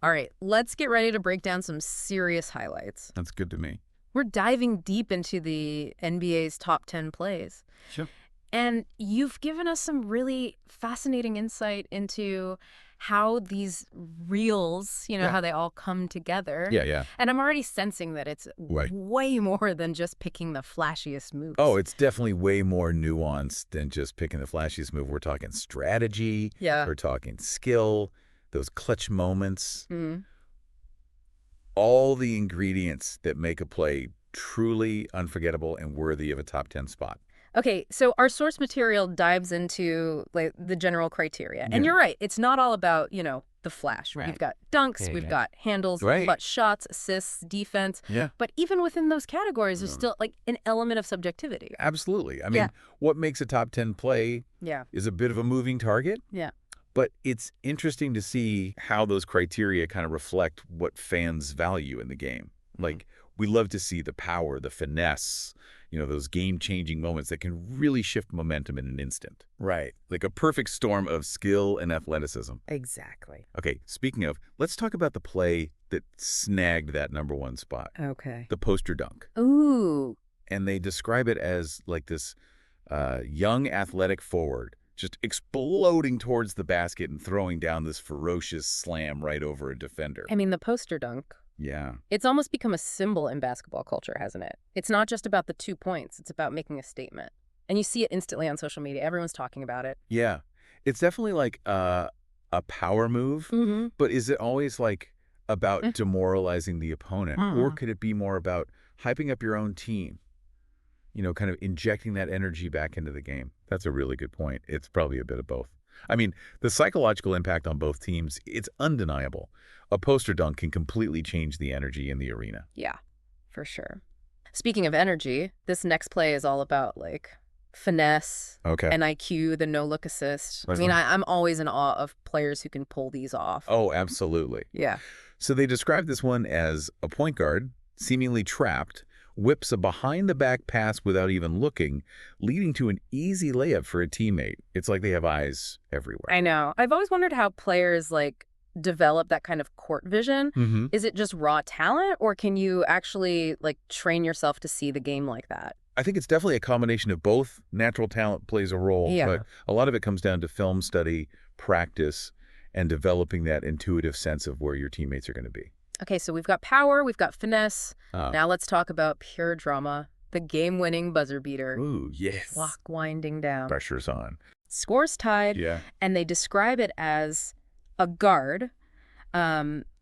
All right, let's get ready to break down some serious highlights. That's good to me. We're diving deep into the NBA's top 10 plays. Sure. And you've given us some really fascinating insight into how these reels, Yeah. how they all come together. Yeah. And I'm already sensing that it's Right. way more than just picking the flashiest moves. Oh, it's definitely way more nuanced than just picking the flashiest move. We're talking strategy. yeah. We're talking skill, those clutch moments, Mhm. all the ingredients that make a play truly unforgettable and worthy of a top 10 spot. Okay, so our source material dives into like the general criteria. And Yeah. you're right, it's not all about, the flash. Right. We've got dunks, Yeah, we've yeah. got handles, Right. clutch shots, assists, defense. Yeah. But even within those categories, there's Yeah. still like an element of subjectivity. Absolutely. I mean, Yeah. what makes a top 10 play Yeah. is a bit of a moving target. Yeah. But it's interesting to see how those criteria kind of reflect what fans value in the game. Like, we love to see the power, the finesse, those game-changing moments that can really shift momentum in an instant. Right. Like a perfect storm of skill and athleticism. Exactly. Okay, speaking of, let's talk about the play that snagged that #1 spot, Okay. the poster dunk. Ooh. And they describe it as like this young athletic forward just exploding towards the basket and throwing down this ferocious slam right over a defender. I mean, the poster dunk. Yeah. It's almost become a symbol in basketball culture, hasn't it? It's not just about the 2 points. It's about making a statement. And you see it instantly on social media. Everyone's talking about it. Yeah. It's definitely like a power move, Mm-hmm. but is it always like about demoralizing the opponent? Or Mm. could it be more about hyping up your own team? Kind of injecting that energy back into the game. That's a really good point. It's probably a bit of both. I mean, the psychological impact on both teams, it's undeniable. A poster dunk can completely change the energy in the arena. Yeah, for sure. Speaking of energy, this next play is all about like finesse Okay. and IQ, the no-look assist. I Right. mean, I'm always in awe of players who can pull these off. Oh, absolutely. Yeah. So they describe this one as a point guard, seemingly trapped, whips a behind-the-back pass without even looking, leading to an easy layup for a teammate. It's like they have eyes everywhere. I know. I've always wondered how players like develop that kind of court vision. Mm-hmm. Is it just raw talent, or can you actually like train yourself to see the game like that? I think it's definitely a combination of both. Natural talent plays a role, Yeah. but a lot of it comes down to film study, practice, and developing that intuitive sense of where your teammates are going to be. Okay, so we've got power, we've got finesse. Uh, Now let's talk about pure drama, the game-winning buzzer beater. Ooh, yes. Clock winding down. Pressure's on. Scores tied, Yeah. and they describe it as a guard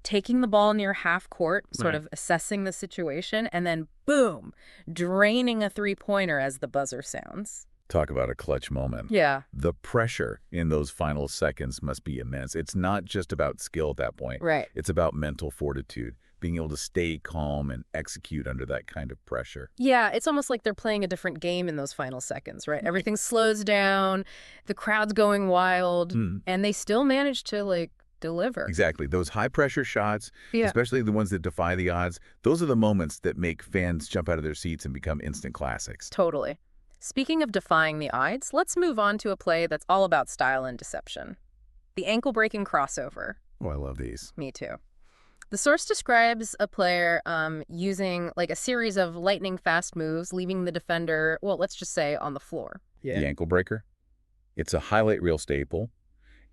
taking the ball near half court, sort Right. of assessing the situation, and then boom, draining a three-pointer as the buzzer sounds. Talk about a clutch moment. Yeah, The pressure in those final seconds must be immense. It's not just about skill at that point. right. It's about mental fortitude, being able to stay calm and execute under that kind of pressure. Yeah, it's almost like they're playing a different game in those final seconds, right? Everything slows down, the crowd's going wild, Hmm. and they still manage to, like, deliver. Exactly. Those high-pressure shots, Yeah. especially the ones that defy the odds, those are the moments that make fans jump out of their seats and become instant classics. Totally. Speaking of defying the odds, let's move on to a play that's all about style and deception. The ankle-breaking crossover. Oh, I love these. Me too. The source describes a player using like a series of lightning-fast moves, leaving the defender, well, let's just say, on the floor. The ankle breaker. It's a highlight reel staple,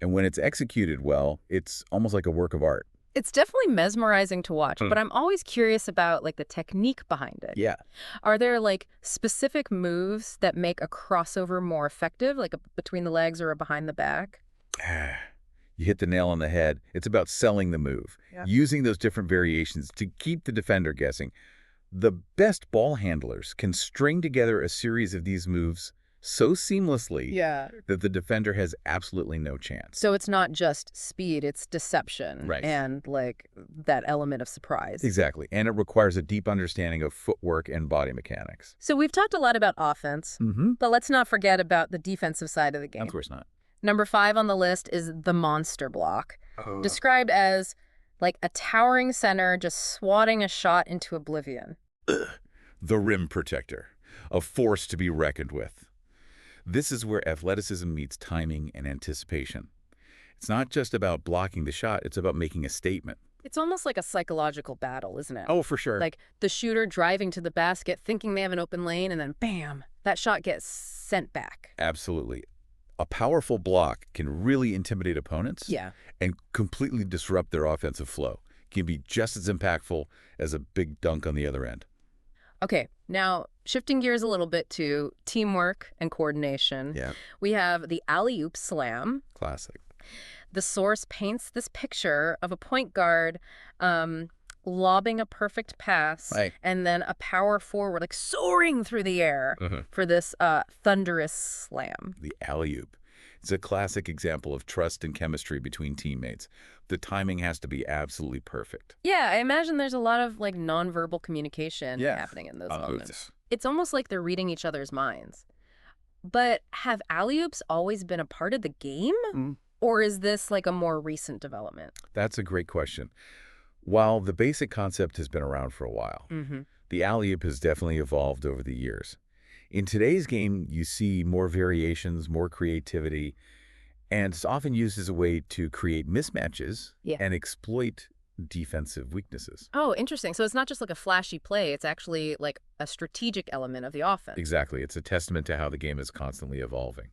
and when it's executed well, it's almost like a work of art. It's definitely mesmerizing to watch, but I'm always curious about like the technique behind it. Yeah. Are there like specific moves that make a crossover more effective, like a between the legs or a behind the back? You hit the nail on the head. It's about selling the move, Yeah. using those different variations to keep the defender guessing. The best ball handlers can string together a series of these moves so seamlessly Yeah. that the defender has absolutely no chance. So it's not just speed, it's deception Right. and like that element of surprise. Exactly. And it requires a deep understanding of footwork and body mechanics. So we've talked a lot about offense, Mm-hmm. but let's not forget about the defensive side of the game. Of course not. Number 5 on the list is the monster block, Oh. described as like a towering center just swatting a shot into oblivion. The rim protector, a force to be reckoned with. This is where athleticism meets timing and anticipation. It's not just about blocking the shot, it's about making a statement. It's almost like a psychological battle, isn't it? Oh, for sure. Like the shooter driving to the basket thinking they have an open lane, and then bam, that shot gets sent back. Absolutely. A powerful block can really intimidate opponents Yeah. and completely disrupt their offensive flow. Can be just as impactful as a big dunk on the other end. Okay, now shifting gears a little bit to teamwork and coordination, Yeah, we have the alley-oop slam. classic. The source paints this picture of a point guard um, lobbing a perfect pass Right. and then a power forward, like soaring through the air for this thunderous slam. The alley-oop. It's a classic example of trust and chemistry between teammates. The timing has to be absolutely perfect. Yeah, I imagine there's a lot of like nonverbal communication Yeah. happening in those Oh, moments. It's almost like they're reading each other's minds. But have alley-oops always been a part of the game? Mm. Or is this like a more recent development? That's a great question. While the basic concept has been around for a while, Mm-hmm. the alley-oop has definitely evolved over the years. In today's game, you see more variations, more creativity, and it's often used as a way to create mismatches Yeah. and exploit defensive weaknesses. Oh, interesting. So it's not just like a flashy play. It's actually like a strategic element of the offense. Exactly. It's a testament to how the game is constantly evolving.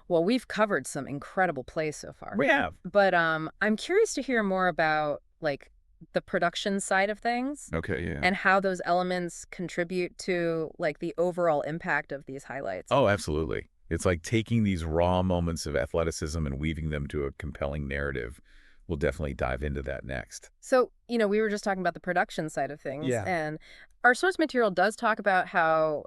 Well, we've covered some incredible plays so far. We have. But I'm curious to hear more about like the production side of things Okay, yeah. and how those elements contribute to like the overall impact of these highlights. Oh, absolutely. It's like taking these raw moments of athleticism and weaving them to a compelling narrative. We'll definitely dive into that next. So, we were just talking about the production side of things. Yeah. And our source material does talk about how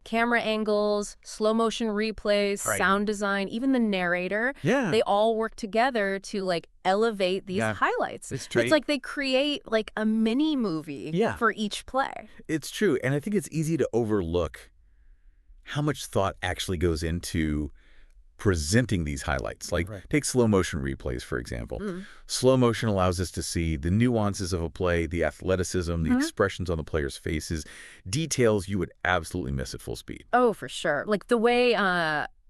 camera angles, slow motion replays, Right. sound design, even the narrator, Yeah. they all work together to like elevate these Yeah. highlights. It's true. It's like they create like a mini movie Yeah. for each play. It's true. And I think it's easy to overlook how much thought actually goes into presenting these highlights. Like, Right. take slow motion replays, for example. Mm. Slow motion allows us to see the nuances of a play, the athleticism, the Mhm. expressions on the players' faces, details you would absolutely miss at full speed. Oh, for sure. Like the way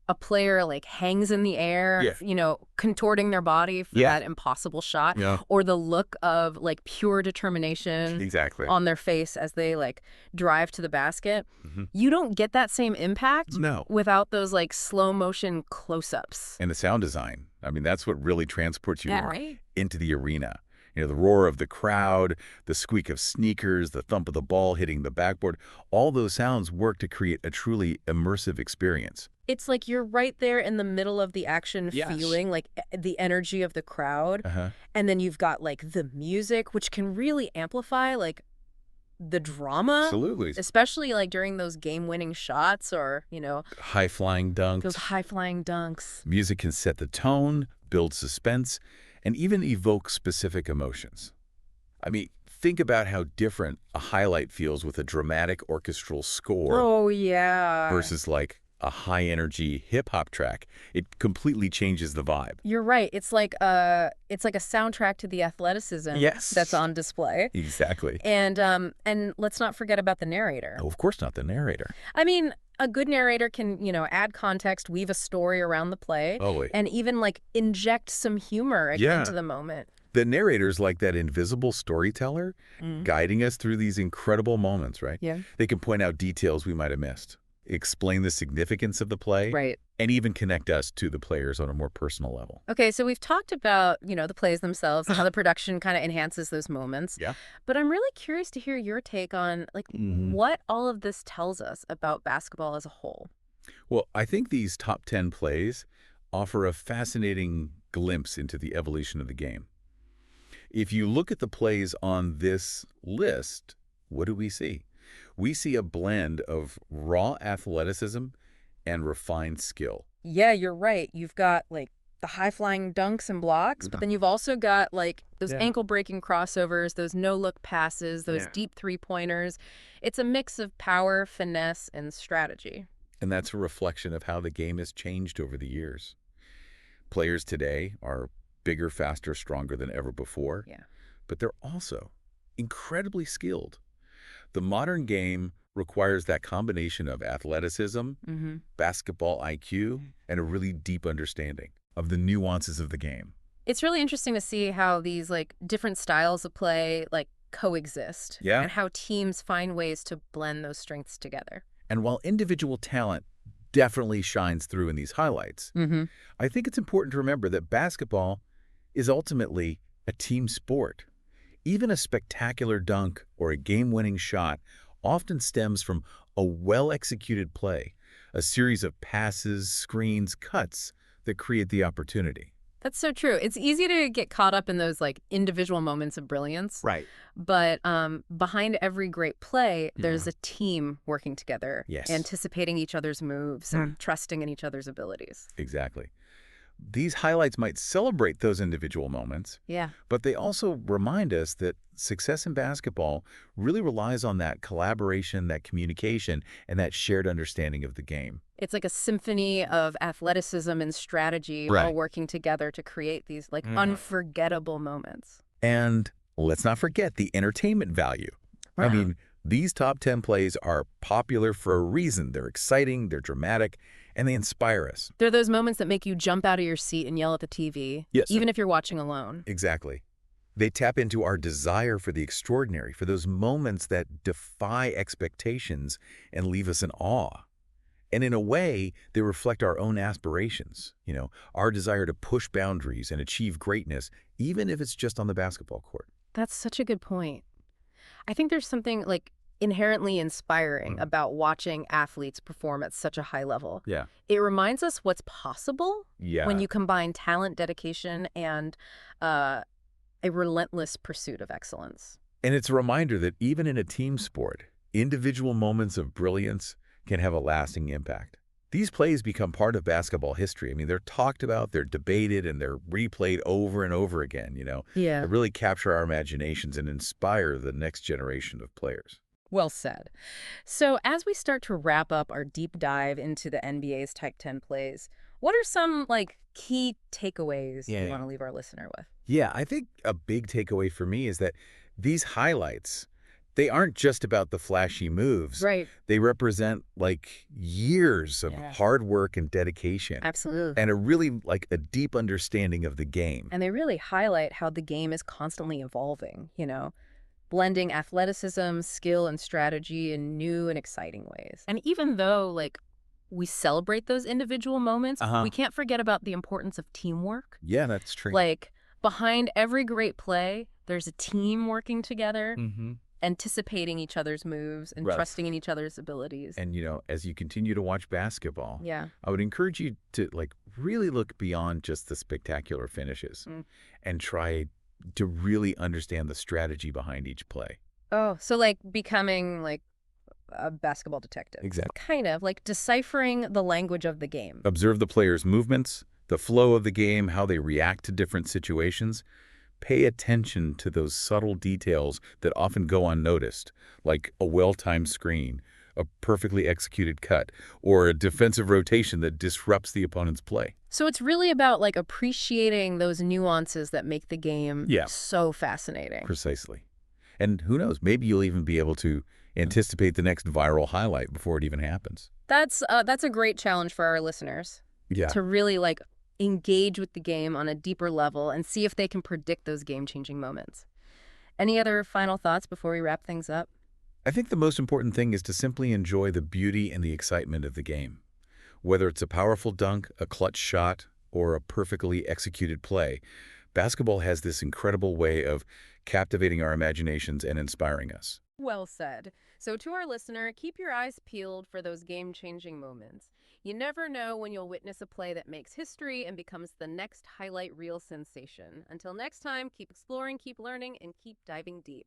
a player like hangs in the air, Yeah. contorting their body for Yeah. that impossible shot, Yeah, or the look of like pure determination exactly. on their face as they like drive to the basket. Mhm. You don't get that same impact No. without those like slow motion close-ups. And the sound design. I mean, that's what really transports you right. into the arena. The roar of the crowd, the squeak of sneakers, the thump of the ball hitting the backboard, all those sounds work to create a truly immersive experience. It's like you're right there in the middle of the action, Yes. feeling like the energy of the crowd. Uh-huh. And then you've got like the music, which can really amplify like the drama, Absolutely. especially like during those game-winning shots or, High-flying dunks. those high-flying dunks. Music can set the tone, build suspense, and even evoke specific emotions. I mean, think about how different a highlight feels with a dramatic orchestral score Oh, yeah. versus like a high-energy hip-hop track. It completely changes the vibe. You're right. It's like a soundtrack to the athleticism Yes. that's on display. Exactly. And let's not forget about the narrator. Oh, of course not the narrator. I mean, a good narrator can, add context, weave a story around the play, Oh, wait. and even like inject some humor Yeah. into the moment. The narrator's like that invisible storyteller guiding us through these incredible moments, right? Yeah. They can point out details we might have missed, explain the significance of the play, Right. and even connect us to the players on a more personal level. Okay, so we've talked about, the plays themselves and how the production kind of enhances those moments. Yeah. But I'm really curious to hear your take on like what all of this tells us about basketball as a whole. Well, I think these top 10 plays offer a fascinating glimpse into the evolution of the game. If you look at the plays on this list, what do we see? We see a blend of raw athleticism and refined skill. Yeah, you're right. You've got like the high-flying dunks and blocks, but then you've also got like those Yeah. ankle-breaking crossovers, those no-look passes, those Yeah. deep three-pointers. It's a mix of power, finesse, and strategy. And that's a reflection of how the game has changed over the years. Players today are bigger, faster, stronger than ever before. Yeah. But they're also incredibly skilled. The modern game requires that combination of athleticism, Mm-hmm. basketball IQ, and a really deep understanding of the nuances of the game. It's really interesting to see how these like different styles of play like coexist Yeah. and how teams find ways to blend those strengths together. And while individual talent definitely shines through in these highlights, Mm-hmm. I think it's important to remember that basketball is ultimately a team sport. Even a spectacular dunk or a game-winning shot often stems from a well-executed play, a series of passes, screens, cuts that create the opportunity. That's so true. It's easy to get caught up in those like individual moments of brilliance, Right. but behind every great play, Yeah. there's a team working together, Yes, anticipating each other's moves and trusting in each other's abilities. exactly. These highlights might celebrate those individual moments, Yeah. but they also remind us that success in basketball really relies on that collaboration, that communication, and that shared understanding of the game. It's like a symphony of athleticism and strategy all Right. working together to create these like unforgettable moments. And let's not forget the entertainment value. I Wow. mean, these top 10 plays are popular for a reason. They're exciting, they're dramatic, and they inspire us. They're those moments that make you jump out of your seat and yell at the TV, Yes. even if you're watching alone. Exactly. They tap into our desire for the extraordinary, for those moments that defy expectations and leave us in awe. And in a way, they reflect our own aspirations, our desire to push boundaries and achieve greatness, even if it's just on the basketball court. That's such a good point. I think there's something like inherently inspiring about watching athletes perform at such a high level. Yeah. It reminds us what's possible when Yeah. you combine talent, dedication, and uh, a relentless pursuit of excellence. And it's a reminder that even in a team sport, individual moments of brilliance can have a lasting impact. These plays become part of basketball history. I mean, they're talked about, they're debated, and they're replayed over and over again, Yeah. that really capture our imaginations and inspire the next generation of players. Well said. So, as we start to wrap up our deep dive into the NBA's Type 10 plays, what are some like key takeaways you Yeah. want to leave our listener with? Yeah, I think a big takeaway for me is that these highlights, they aren't just about the flashy moves. Right. They represent like years of Yeah. hard work and dedication Absolutely. and a really like a deep understanding of the game. And they really highlight how the game is constantly evolving, blending athleticism, skill, and strategy in new and exciting ways. And even though, like, we celebrate those individual moments, Uh-huh. we can't forget about the importance of teamwork. Yeah, that's true. Like, behind every great play, there's a team working together, Mm-hmm. anticipating each other's moves and Right. trusting in each other's abilities. And as you continue to watch basketball, Yeah. I would encourage you to like really look beyond just the spectacular finishes Mm. and try to really understand the strategy behind each play. Oh, so like becoming like a basketball detective. Exactly. Kind of like deciphering the language of the game. Observe the players' movements, the flow of the game, how they react to different situations. Pay attention to those subtle details that often go unnoticed, like a well-timed screen, a perfectly executed cut, or a defensive rotation that disrupts the opponent's play. So it's really about like appreciating those nuances that make the game Yeah. so fascinating. Precisely. And who knows, maybe you'll even be able to anticipate the next viral highlight before it even happens. That's a great challenge for our listeners Yeah. to really like engage with the game on a deeper level and see if they can predict those game-changing moments. Any other final thoughts before we wrap things up? I think the most important thing is to simply enjoy the beauty and the excitement of the game. Whether it's a powerful dunk, a clutch shot, or a perfectly executed play, basketball has this incredible way of captivating our imaginations and inspiring us. Well said. So to our listener, keep your eyes peeled for those game-changing moments. You never know when you'll witness a play that makes history and becomes the next highlight reel sensation. Until next time, keep exploring, keep learning, and keep diving deep.